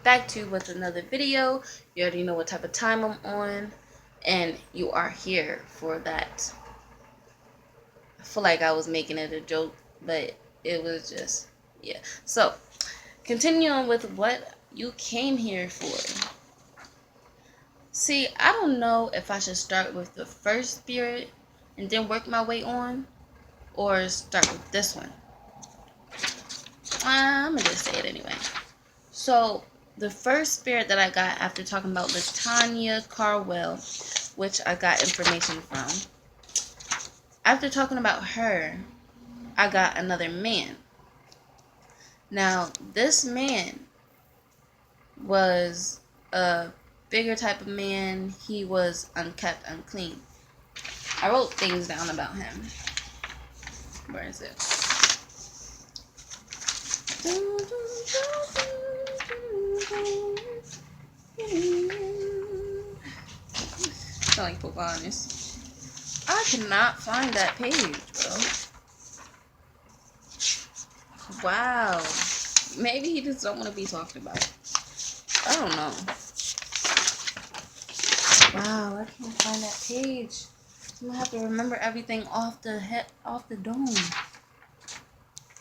back to you with another video. You already know what type of time I'm on, and you are here for that. I feel like I was making it a joke, but it was just, yeah. So, continuing with what you came here for. See, I don't know if I should start with the first spirit and then work my way on, or start with this one. I'm gonna just say it anyway. So, the first spirit that I got after talking about Latanya Carwell, which I got information from, after talking about her, I got another man. Now, this man was a bigger type of man. He was unkept, unclean. I wrote things down about him. Where is it? Sound like Pocahontas. I cannot find that page, bro. Wow. Maybe he just don't want to be talked about. I don't know. Wow, I can't find that page. I'm gonna have to remember everything off the dome.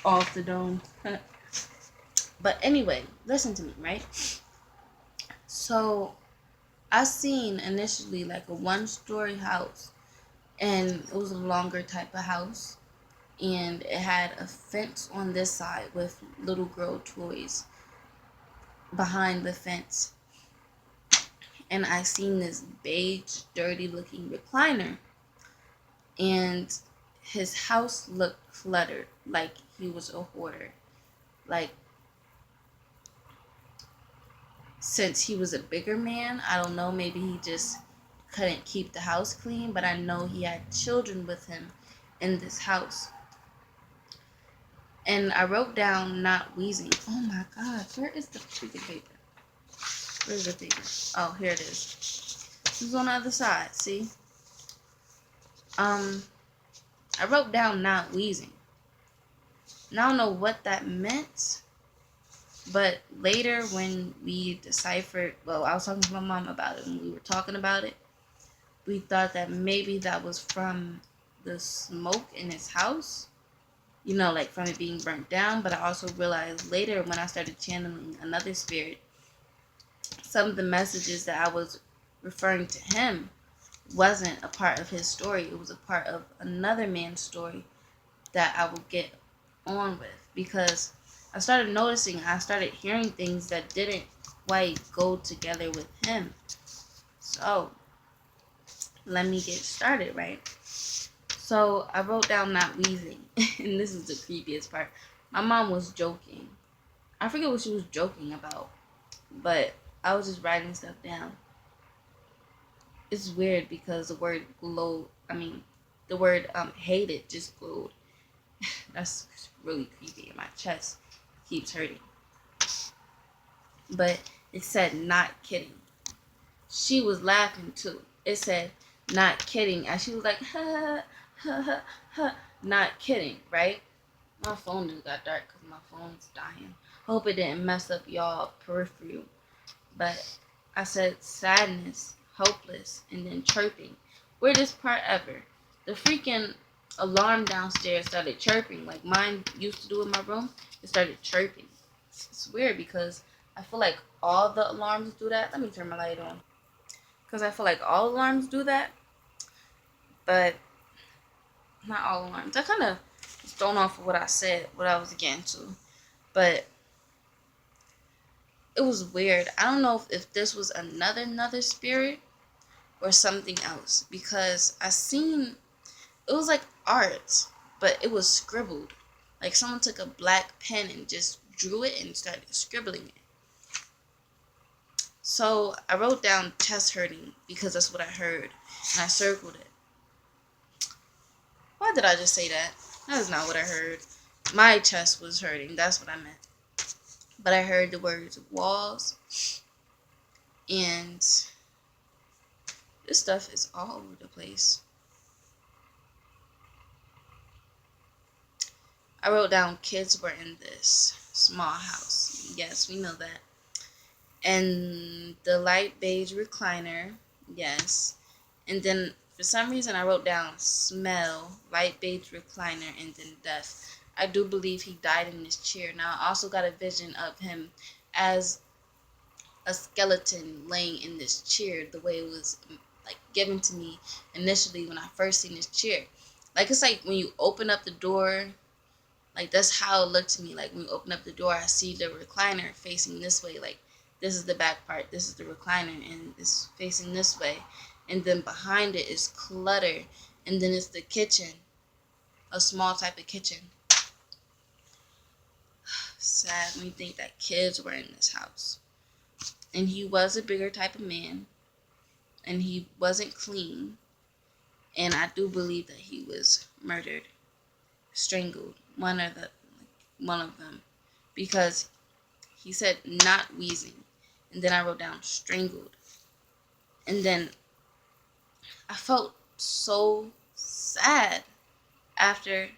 Off the dome. But anyway, listen to me, right? So, I seen initially like a one-story house, and it was a longer type of house, and it had a fence on this side with little girl toys behind the fence. And I seen this beige, dirty looking recliner, and his house looked cluttered, like he was a hoarder. Like, since he was a bigger man, I don't know, maybe he just couldn't keep the house clean, but I know he had children with him in this house. And I wrote down not wheezing. Oh my god, where is the freaking paper? Where's the paper? Oh, here it is. This is on the other side, see? I wrote down not wheezing. Now I don't know what that meant, but later when we deciphered, well, I was talking to my mom about it, and we were talking about it, we thought that maybe that was from the smoke in his house, you know, like from it being burnt down. But I also realized later when I started channeling another spirit, some of the messages that I was referring to him wasn't a part of his story. It was a part of another man's story that I will get on with, because I started noticing, I started hearing things that didn't quite go together with him. So, let me get started, right? So, I wrote down not wheezing, and this is the creepiest part. My mom was joking. I forget what she was joking about, but I was just writing stuff down. It's weird because the word glow, the word hated just glowed. That's really creepy, and my chest keeps hurting. But it said not kidding. She was laughing too. It said not kidding, and she was like, ha ha ha ha, not kidding, right? My phone just got dark because my phone's dying. Hope it didn't mess up y'all peripheral. But I said sadness, hopeless, and then chirping. Weirdest part ever. The freaking alarm downstairs started chirping like mine used to do in my room. It started chirping. It's weird because I feel like all the alarms do that. Let me turn my light on. Because I feel like all alarms do that. But not all alarms. I kind of was thrown off of what I said, what I was getting to. But it was weird. I don't know if this was another spirit or something else, because I seen, it was like art, but it was scribbled. Like someone took a black pen and just drew it and started scribbling it. So I wrote down chest hurting because that's what I heard, and I circled it. Why did I just say that? That is not what I heard. My chest was hurting. That's what I meant. But I heard the words walls, and this stuff is all over the place. I wrote down kids were in this small house. Yes, we know that. And the light beige recliner, yes. And then for some reason I wrote down smell, light beige recliner, and then death. I do believe he died in this chair. Now I also got a vision of him as a skeleton laying in this chair, the way it was like given to me initially when I first seen this chair. Like it's like when you open up the door, like that's how it looked to me. Like when you open up the door, I see the recliner facing this way. Like this is the back part, this is the recliner, and it's facing this way. And then behind it is clutter, and then it's the kitchen, a small type of kitchen. Sad when you think that kids were in this house. And he was a bigger type of man, and he wasn't clean. And I do believe that he was murdered, strangled, one of them, because he said not wheezing, and then I wrote down strangled, and then I felt so sad after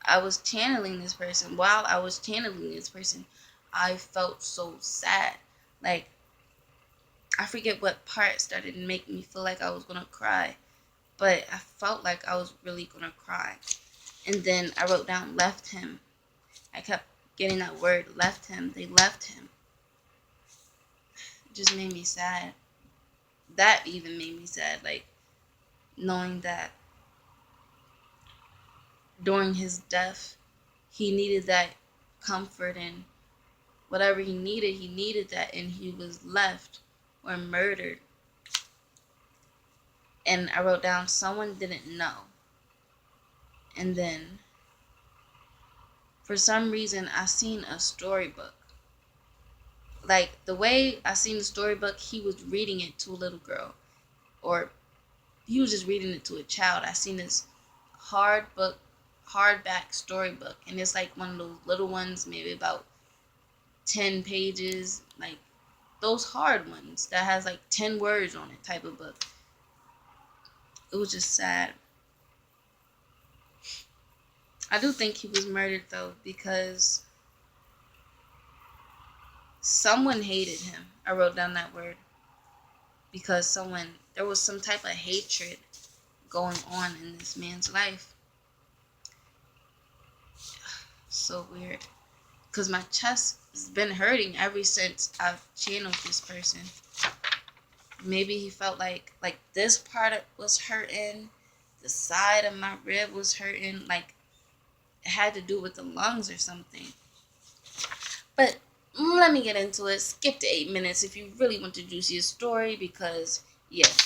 I was channeling this person. While I was channeling this person, I felt so sad. Like I forget what part started to make me feel like I was gonna cry, but I felt like I was really gonna cry. And then I wrote down left him. I kept getting that word left him. They left him. It just made me sad. That even made me sad. Like knowing that during his death, he needed that comfort and whatever he needed that, and he was left or murdered. And I wrote down someone didn't know. And then for some reason I seen a storybook. Like the way I seen the storybook, he was reading it to a little girl, or he was just reading it to a child. I seen this hardback storybook, and it's like one of those little ones, maybe about 10 pages, like those hard ones that has like 10 words on it type of book. It was just sad. I do think he was murdered though, because someone hated him. I wrote down that word, because there was some type of hatred going on in this man's life. So weird. Because my chest has been hurting ever since I've channeled this person. Maybe he felt like this part was hurting, the side of my rib was hurting, like it had to do with the lungs or something. But let me get into it. Skip to 8 minutes if you really want to juicy a story, because yes.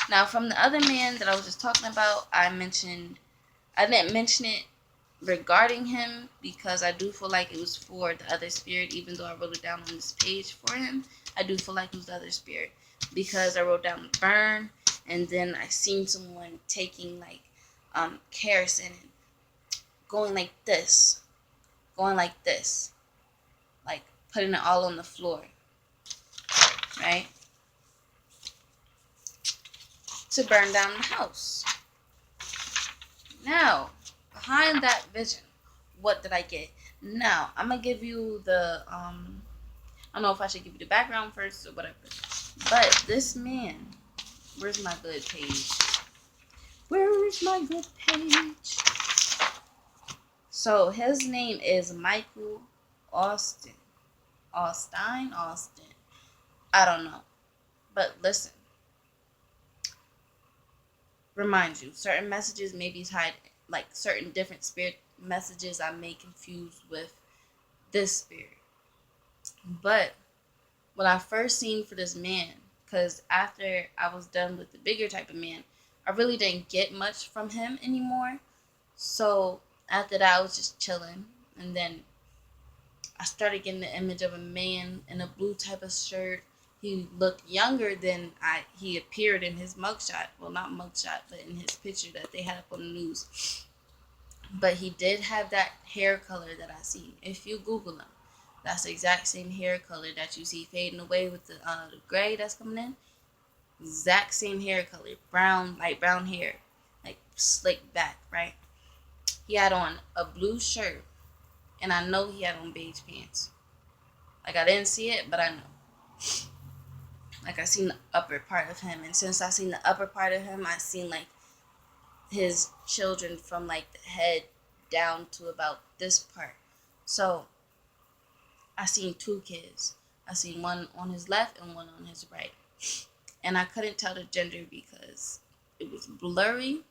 Now from the other man that I was just talking about, I didn't mention it regarding him, because I do feel like it was for the other spirit, even though I wrote it down on this page for him. I do feel like it was the other spirit, because I wrote down burn, and then I seen someone taking like kerosene and going like this, like putting it all on the floor, right, to burn down the house. Now, behind that vision, what did I get? Now, I'm going to give you the, I don't know if I should give you the background first or whatever. But this man, where's my good page? Where is my good page? So, his name is Michael Austin. Austin? I don't know. But listen. Remind you, certain messages may be tied, like certain different spirit messages I may confuse with this spirit. But what I first seen for this man, because after I was done with the bigger type of man, I really didn't get much from him anymore. So after that, I was just chilling. And then I started getting the image of a man in a blue type of shirt. He looked younger than he appeared in his mugshot. Well, not mugshot, but in his picture that they had up on the news. But he did have that hair color that I see. If you Google him, that's the exact same hair color that you see fading away with the gray that's coming in. Exact same hair color. Brown, light brown hair. Like slicked back, right? He had on a blue shirt. And I know he had on beige pants. Like I didn't see it, but I know. Like I seen the upper part of him, and since I seen the upper part of him, I seen like his children from like the head down to about this part. So I seen two kids. I seen one on his left and one on his right. And I couldn't tell the gender because it was blurry,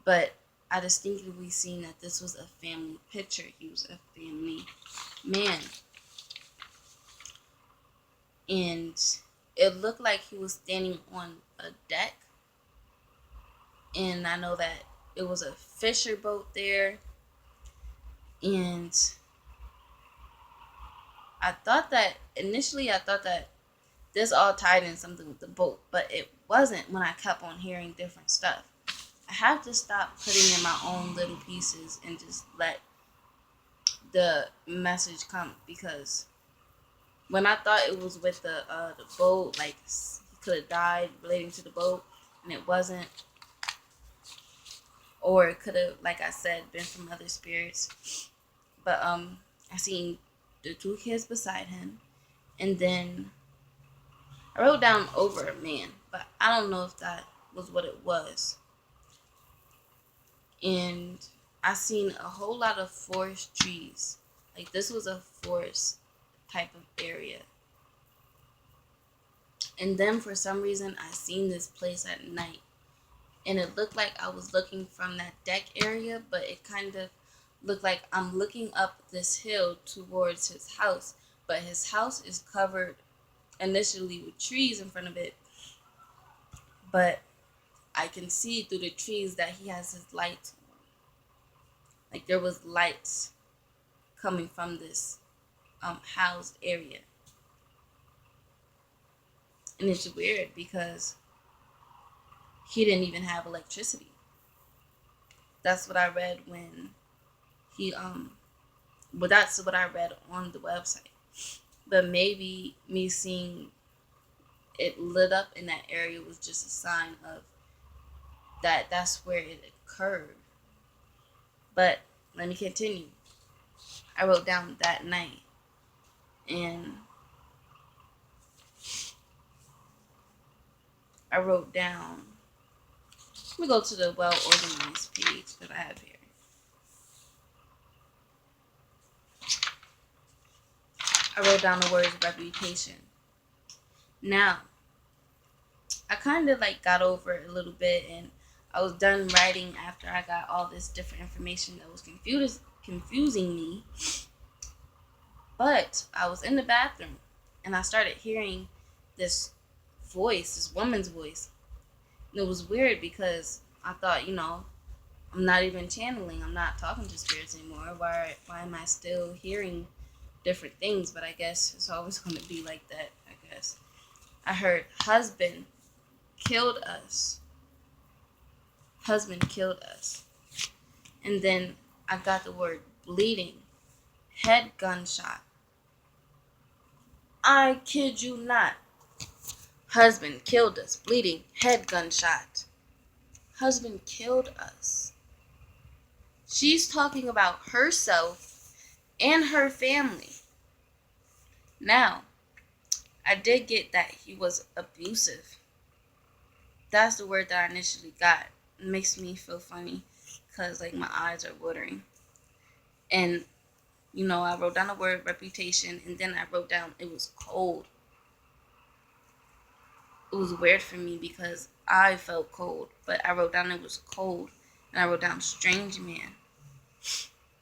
but I distinctly seen that this was a family picture. He was a family man. And it looked like he was standing on a deck. And I know that it was a fisher boat there. And I thought that this all tied in something with the boat, but it wasn't when I kept on hearing different stuff. I have to stop putting in my own little pieces and just let the message come, because when I thought it was with the boat, like he could have died relating to the boat, and it wasn't, or it could have, like I said, been from other spirits. But I seen the two kids beside him, and then I wrote down over a man, but I don't know if that was what it was. And I seen a whole lot of forest trees. Like this was a forest type of area. And then for some reason I seen this place at night. And it looked like I was looking from that deck area, but it kind of looked like I'm looking up this hill towards his house. But his house is covered initially with trees in front of it. But I can see through the trees that he has his lights on. Like there was lights coming from this housed area. And it's weird because he didn't even have electricity. That's what I read when he but that's what I read on the website. But maybe me seeing it lit up in that area was just a sign of that's where it occurred. But let me continue. I wrote down that night, and I wrote down, let me go to the well organized page that I have here. I wrote down the words reputation. Now, I kind of like got over it a little bit, and I was done writing after I got all this different information that was confusing me. But I was in the bathroom, and I started hearing this voice, this woman's voice. And it was weird because I thought, I'm not even channeling. I'm not talking to spirits anymore. Why am I still hearing different things? But I guess it's always going to be like that, I guess. I heard husband killed us. Husband killed us. And then I got the word bleeding. Head gunshot. I kid you not. Husband killed us. Bleeding. Head gunshot. Husband killed us. She's talking about herself and her family. Now, I did get that he was abusive. That's the word that I initially got. It makes me feel funny because like my eyes are watering. And I wrote down the word reputation, and then I wrote down it was cold. It was weird for me because I felt cold, but I wrote down it was cold, and I wrote down strange man.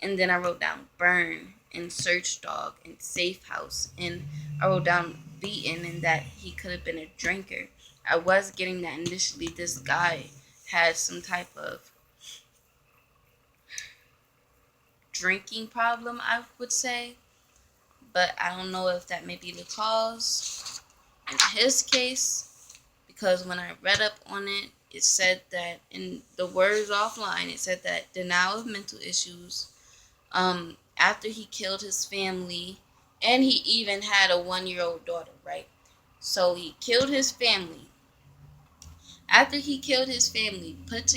And then I wrote down burn and search dog and safe house, and I wrote down beaten and that he could have been a drinker. I was getting that initially this guy had some type of drinking problem, I would say, but I don't know if that may be the cause in his case, because when I read up on it, it said that in the words offline, it said that denial of mental issues, after he killed his family, and he even had a 1-year-old daughter, right? So he killed his family. After he killed his family, put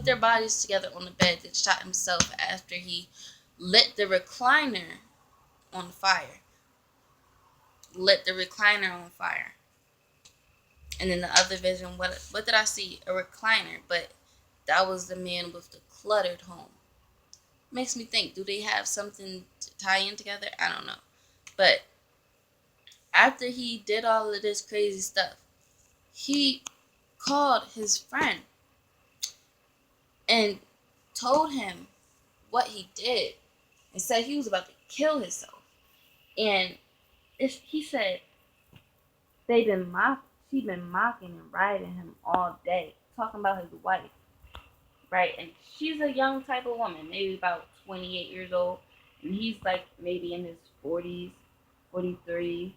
their bodies together on the bed, that shot himself after he lit the recliner on fire. lit the recliner on fire. And in the other vision, what did I see? A recliner, but that was the man with the cluttered home. Makes me think, do they have something to tie in together? I don't know. But after he did all of this crazy stuff, he called his friend and told him what he did and said he was about to kill himself. And he said she'd been mocking and riding him all day, talking about his wife, right? And she's a young type of woman, maybe about 28 years old, and he's like maybe in his 40s, 43,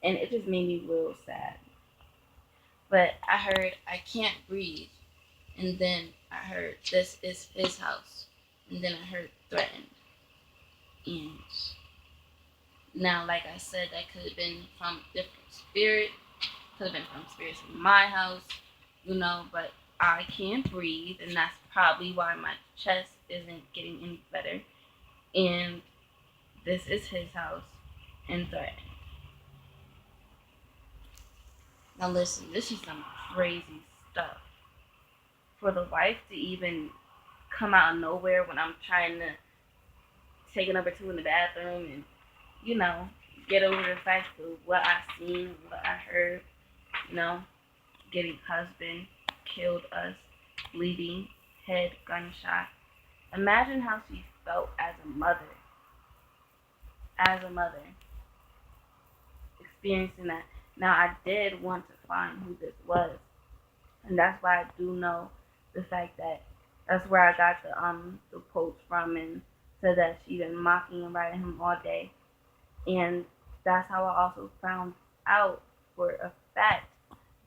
and it just made me real sad. But I heard I can't breathe, and then I heard this is his house, and then I heard threatened, and now, like I said, that could have been from different spirit, could have been from spirits from my house, but I can't breathe, and that's probably why my chest isn't getting any better. And this is his house, and threatened. Now listen, this is some crazy stuff. For the wife to even come out of nowhere when I'm trying to take a number two in the bathroom and, you know, get over the fact of what I seen, what I heard, you know, getting husband killed us, bleeding, head gunshot. Imagine how she felt as a mother. As a mother, experiencing that. Now I did want to find who this was, and that's why I do know the fact that that's where I got the quotes from, and said that she been mocking and riding him all day, and that's how I also found out for a fact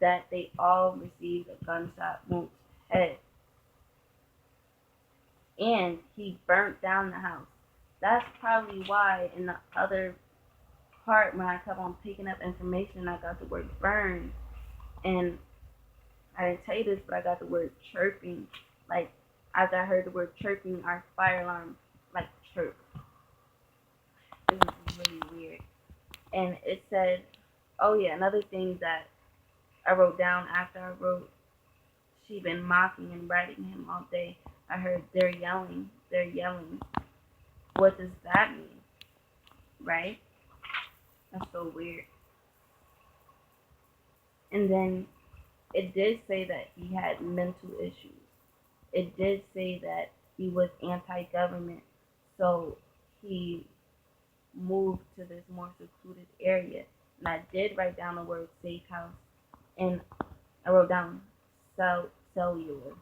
that they all received a gunshot wound to head, and he burnt down the house. That's probably why in the other part when I kept on picking up information, I got the word burn, and I didn't tell you this, but I got the word chirping. Like, as I heard the word chirping, our fire alarm, like, chirp. This is really weird. And it said, oh yeah, another thing that I wrote down after I wrote, she been mocking and writing him all day. I heard they're yelling. What does that mean? Right? That's so weird. And then it did say that he had mental issues. It did say that he was anti-government, so he moved to this more secluded area. And I did write down the word safe house, and I wrote down cellular.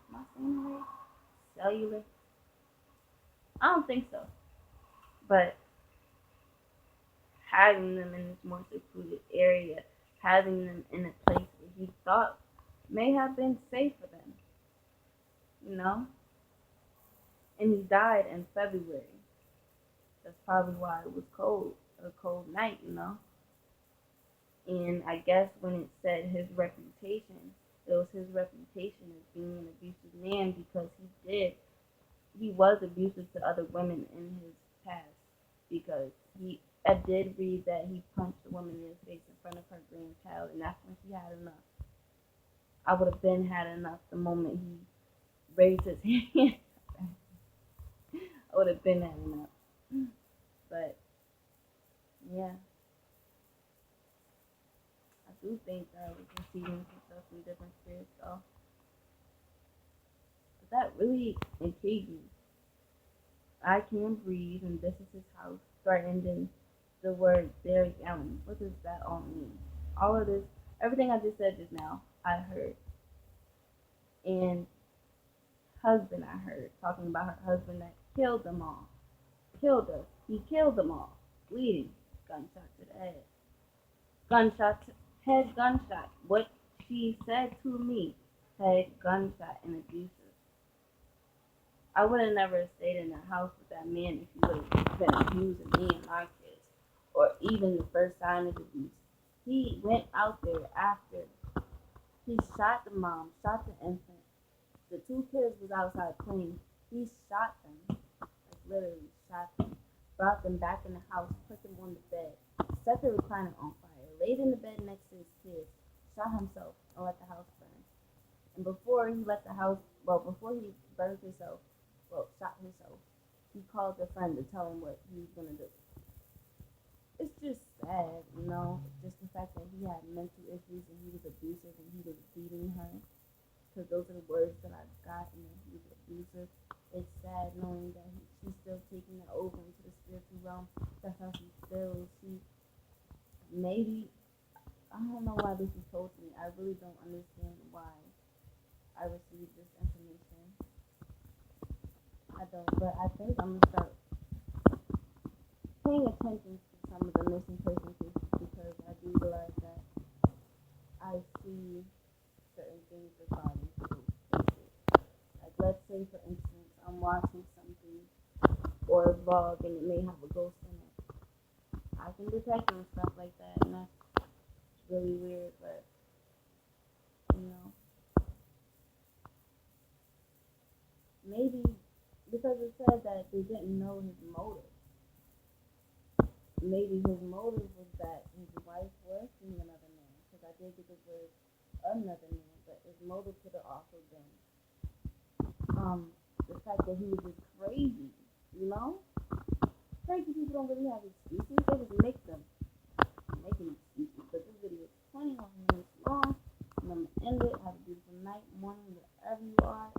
Am I saying it right? Cellular? I don't think so. But having them in this more secluded area, having them in a place where he thought may have been safe for them, you know? And he died in February. That's probably why it was cold, a cold night, you know? And I guess when it said his reputation, it was his reputation as being an abusive man because he was abusive to other women in his past because I did read that he punched a woman in the face in front of her grandchild, and that's when she had enough. I would have been had enough the moment he raised his hand. I would have been had enough. But yeah, I do think that I was receiving some stuff from different spirits though. But that really intrigued me. I can't breathe, and this is his house. Threatened, and the word they're yelling. What does that all mean? All of this, everything I just said just now, I heard. And husband, I heard talking about her husband that killed them all, killed us. He killed them all, bleeding, gunshot to the head, gunshot to head, gunshot. What she said to me, head gunshot and abusive. I would have never stayed in the house with that man if he would have been abusing me and my kids, or even the first sign of abuse. He went out there after he shot the mom, shot the infant. The two kids was outside playing. He shot them, like literally shot them. Brought them back in the house, put them on the bed. set the recliner on fire, laid in the bed next to his kids, shot himself, and let the house burn. And before he let the house, before he burned himself, shot himself, he called a friend to tell him what he was gonna do. It's just sad, just the fact that he had mental issues and he was abusive and he was beating her. Because those are the words that I got, and he was abusive. It's sad knowing that she's still taking it over into the spiritual realm. That's how she feels. Maybe, I don't know why this was told to me. I really don't understand why I received this information. I don't, but I think I'm gonna start paying attention to some of the missing person cases because I do realize that I see certain things regarding those cases. Like, let's say, for instance, I'm watching something or a vlog and it may have a ghost in it. I can detect and stuff like that, and that's really weird, but, maybe because it said that they didn't know his motive. Maybe his motive was that his wife was seeing another man, because I did get the word another man, but his motive could have also been the fact that he was just crazy, Crazy people don't really have excuses, they just make them. Making excuses, but this video is 21 minutes long, and I'm gonna end it. Have a beautiful night, morning, wherever you are.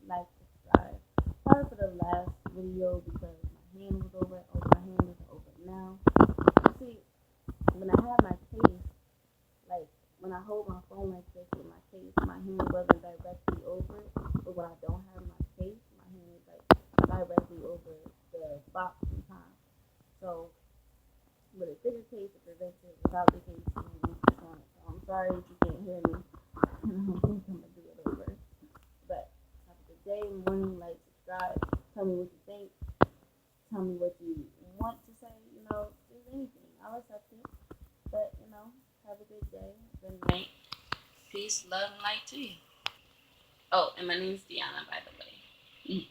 Like, subscribe. Sorry for the last video because my hand was over. My hand isn't over now. See, when I have my case, like when I hold my phone like this with my case, my hand wasn't directly over it. But when I don't have my case, my hand is like directly over the box sometimes. So with a bigger case, it prevents it. Without the case, on it. So I'm sorry if you can't hear me. I don't think I'm gonna do it over. But have a good day, morning, like, subscribe. Tell me what you think. Tell me what you want to say. Just anything. I'll accept it. But have a good day, good night. Peace, love, and light to you. Oh, and my name's Deanna, by the way.